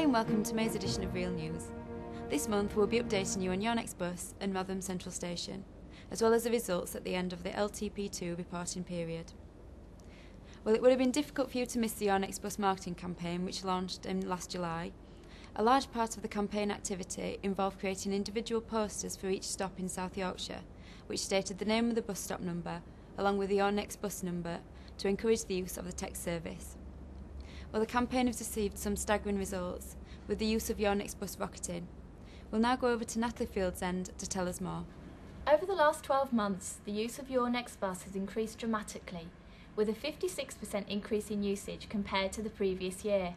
and welcome to May's edition of Real News. This month we'll be updating you on your next bus and Rotherham Central Station, as well as the results at the end of the LTP2 reporting period. Well, it would have been difficult for you to miss the Your Next Bus marketing campaign, which launched in last July. A large part of the campaign activity involved creating individual posters for each stop in South Yorkshire, which stated the name of the bus stop number, along with the Your Next Bus number, to encourage the use of the text service. Well, the campaign has received some staggering results, with the use of Your Next Bus rocketing. We'll now go over to Natalie Fieldsend to tell us more. Over the last 12 months, the use of Your Next Bus has increased dramatically, with a 56% increase in usage compared to the previous year.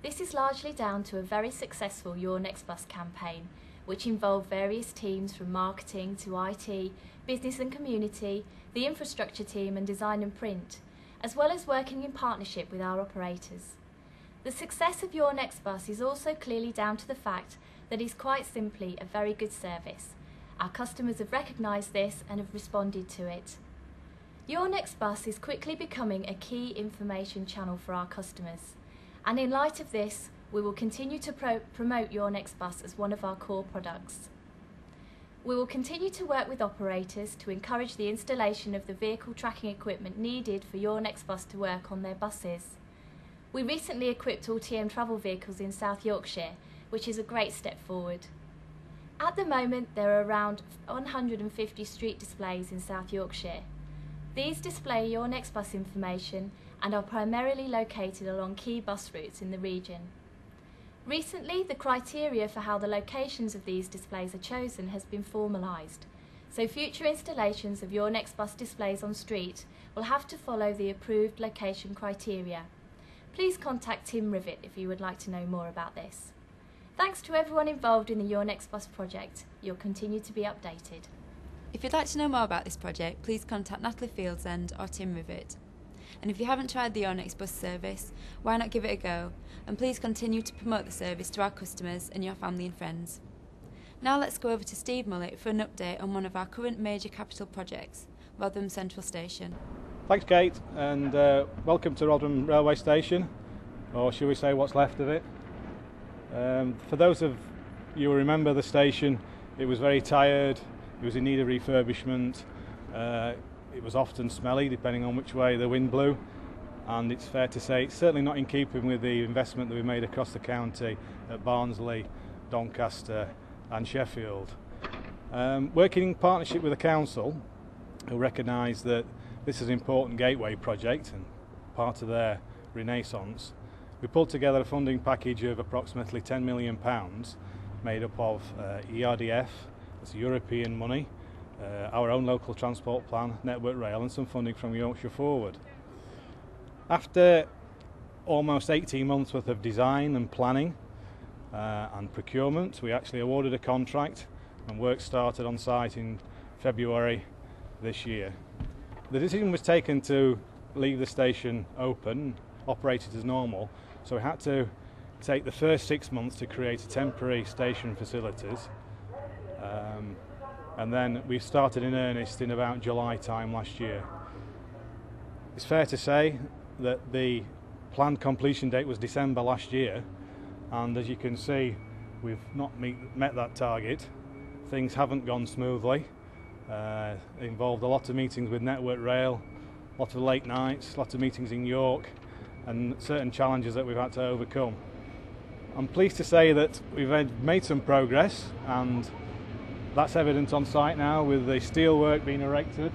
This is largely down to a very successful Your Next Bus campaign, which involved various teams from marketing to IT, business and community, the infrastructure team and design and print, as well as working in partnership with our operators. The success of Your Next Bus is also clearly down to the fact that it is quite simply a very good service. Our customers have recognised this and have responded to it. Your Next Bus is quickly becoming a key information channel for our customers, and in light of this, we will continue to promote Your Next Bus as one of our core products. We will continue to work with operators to encourage the installation of the vehicle tracking equipment needed for Your Next Bus to work on their buses. We recently equipped all TM travel vehicles in South Yorkshire, which is a great step forward. At the moment, there are around 150 street displays in South Yorkshire. These display Your Next Bus information and are primarily located along key bus routes in the region. Recently, the criteria for how the locations of these displays are chosen has been formalised, so future installations of Your Next Bus displays on street will have to follow the approved location criteria. Please contact Tim Rivet if you would like to know more about this. Thanks to everyone involved in the Your Next Bus project. You'll continue to be updated. If you'd like to know more about this project, please contact Natalie Fieldsend or Tim Rivet. And if you haven't tried the Your Next Bus service, why not give it a go? And please continue to promote the service to our customers and your family and friends. Now let's go over to Steve Mullet for an update on one of our current major capital projects, Rotherham Central Station. Thanks, Kate, and welcome to Rotherham Railway Station, or shall we say what's left of it. For those of you who remember the station, it was very tired, it was in need of refurbishment, it was often smelly depending on which way the wind blew, and it's fair to say it's certainly not in keeping with the investment that we made across the county at Barnsley, Doncaster and Sheffield. Working in partnership with the council, who recognise that this is an important gateway project and part of their renaissance, we pulled together a funding package of approximately £10 million made up of ERDF, that's European money, our own local transport plan, Network Rail and some funding from Yorkshire Forward. After almost 18 months worth of design and planning and procurement, we actually awarded a contract and work started on site in February this year. The decision was taken to leave the station open, operated as normal, so we had to take the first 6 months to create a temporary station facilities, and then we started in earnest in about July time last year. It's fair to say that the planned completion date was December last year, and as you can see, we've not met that target. Things haven't gone smoothly. It involved a lot of meetings with Network Rail, a lot of late nights, lots of meetings in York, and certain challenges that we've had to overcome. I'm pleased to say that we've made some progress, and that's evident on site now with the steelwork being erected,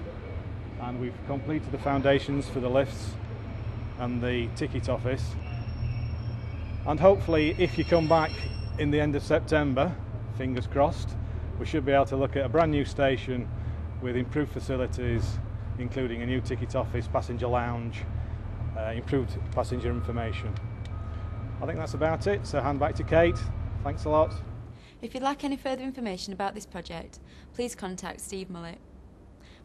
and we've completed the foundations for the lifts and the ticket office. And hopefully, if you come back in the end of September, fingers crossed, we should be able to look at a brand new station with improved facilities, including a new ticket office, passenger lounge, improved passenger information. I think that's about it, so hand back to Kate. Thanks a lot. If you'd like any further information about this project, please contact Steve Mullet.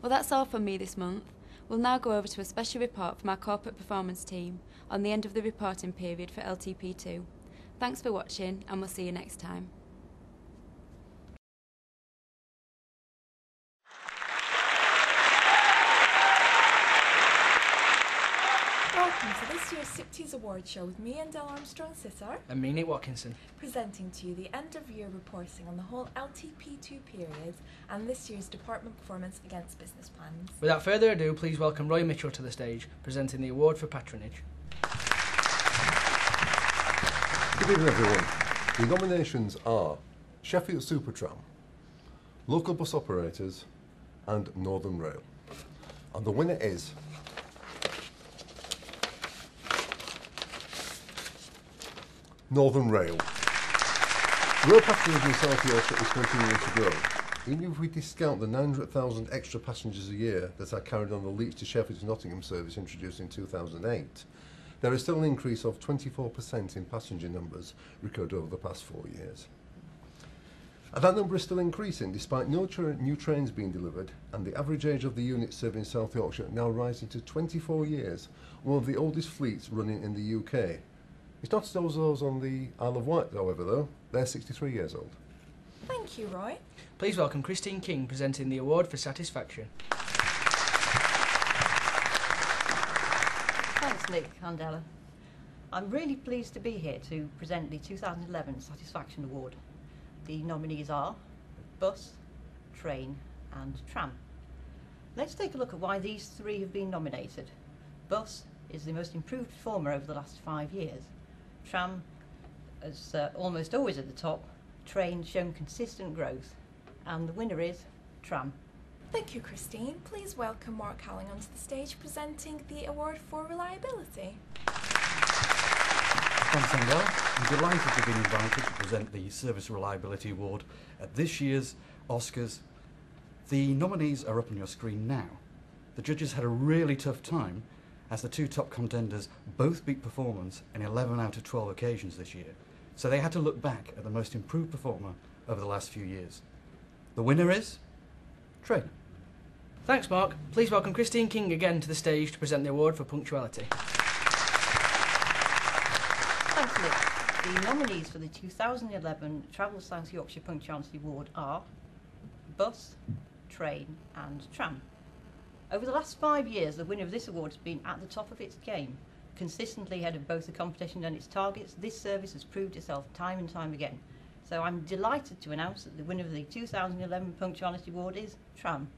Well, that's all from me this month. We'll now go over to a special report from our corporate performance team on the end of the reporting period for LTP2. Thanks for watching, and we'll see you next time. Welcome to this year's SIPT's award show with me and Del Armstrong Sitter, and me, Nick Watkinson, presenting to you the end of year reporting on the whole LTP2 period and this year's department performance against business plans. Without further ado, please welcome Roy Mitchell to the stage, presenting the award for patronage. Good evening, everyone. The nominations are Sheffield Supertram, Local Bus Operators and Northern Rail. And the winner is Northern Rail. Rail patronage in South Yorkshire is continuing to grow. Even if we discount the 900,000 extra passengers a year that are carried on the Leeds to Sheffield to Nottingham service introduced in 2008, there is still an increase of 24% in passenger numbers recorded over the past 4 years. And that number is still increasing despite no new trains being delivered, and the average age of the units serving South Yorkshire now rising to 24 years, one of the oldest fleets running in the UK. It's not as old as those on the Isle of Wight, however, though. They're 63 years old. Thank you, Roy. Please welcome Christine King, presenting the award for satisfaction. Thanks, Nick and Ella. I'm really pleased to be here to present the 2011 Satisfaction Award. The nominees are Bus, Train and Tram. Let's take a look at why these three have been nominated. Bus is the most improved performer over the last 5 years. Tram is almost always at the top. Train shown consistent growth. And the winner is Tram. Thank you, Christine. Please welcome Mark Halling onto the stage presenting the award for reliability. Thanks, Angel. I'm delighted to have been invited to present the Service Reliability Award at this year's Oscars. The nominees are up on your screen now. The judges had a really tough time as the two top contenders both beat performance in 11 out of 12 occasions this year. So they had to look back at the most improved performer over the last few years. The winner is Train. Thanks, Mark. Please welcome Christine King again to the stage to present the award for punctuality. Thanks, Nick. The nominees for the 2011 Travel South Yorkshire Punctuality Award are Bus, Train and Tram. Over the last 5 years, the winner of this award has been at the top of its game. Consistently ahead of both the competition and its targets, this service has proved itself time and time again. So I'm delighted to announce that the winner of the 2011 Punctuality Award is Tram.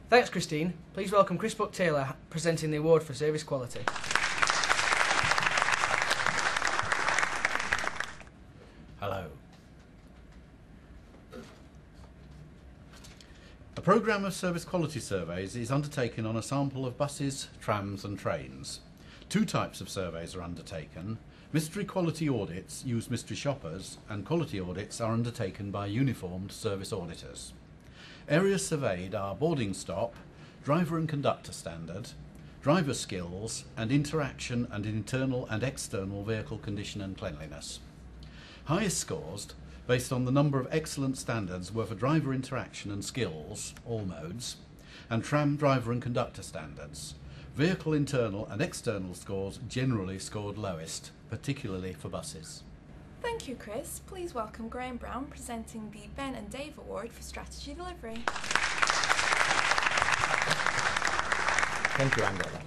Thanks, Christine. Please welcome Chris Buck-Taylor, presenting the award for service quality. Hello. A programme of service quality surveys is undertaken on a sample of buses, trams and trains. Two types of surveys are undertaken. Mystery quality audits use mystery shoppers, and quality audits are undertaken by uniformed service auditors. Areas surveyed are boarding stop, driver and conductor standard, driver skills and interaction and internal and external vehicle condition and cleanliness. Highest scores, based on the number of excellent standards, were for driver interaction and skills, all modes, and tram driver and conductor standards. Vehicle internal and external scores generally scored lowest, particularly for buses. Thank you, Chris. Please welcome Graham Brown presenting the Ben and Dave Award for Strategy Delivery. Thank you, Angela.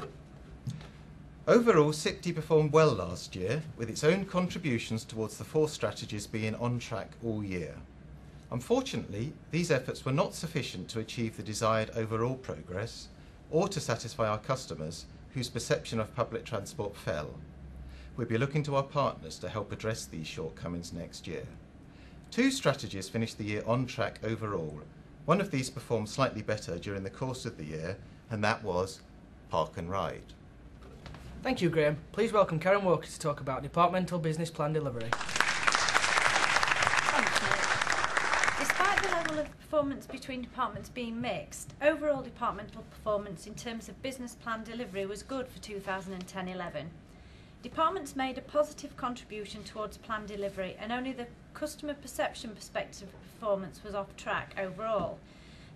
Overall, SIPT performed well last year, with its own contributions towards the 4 strategies being on track all year. Unfortunately, these efforts were not sufficient to achieve the desired overall progress, or to satisfy our customers, whose perception of public transport fell. We'll be looking to our partners to help address these shortcomings next year. 2 strategies finished the year on track overall. One of these performed slightly better during the course of the year, and that was Park and Ride. Thank you, Graham. Please welcome Karen Walker to talk about departmental business plan delivery. Thanks, Nick. Despite the level of performance between departments being mixed, overall departmental performance in terms of business plan delivery was good for 2010-11. Departments made a positive contribution towards plan delivery, and only the customer perception perspective of performance was off track overall.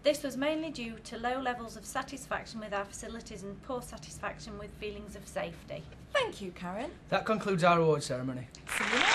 This was mainly due to low levels of satisfaction with our facilities and poor satisfaction with feelings of safety. Thank you, Karen. That concludes our award ceremony. See you next.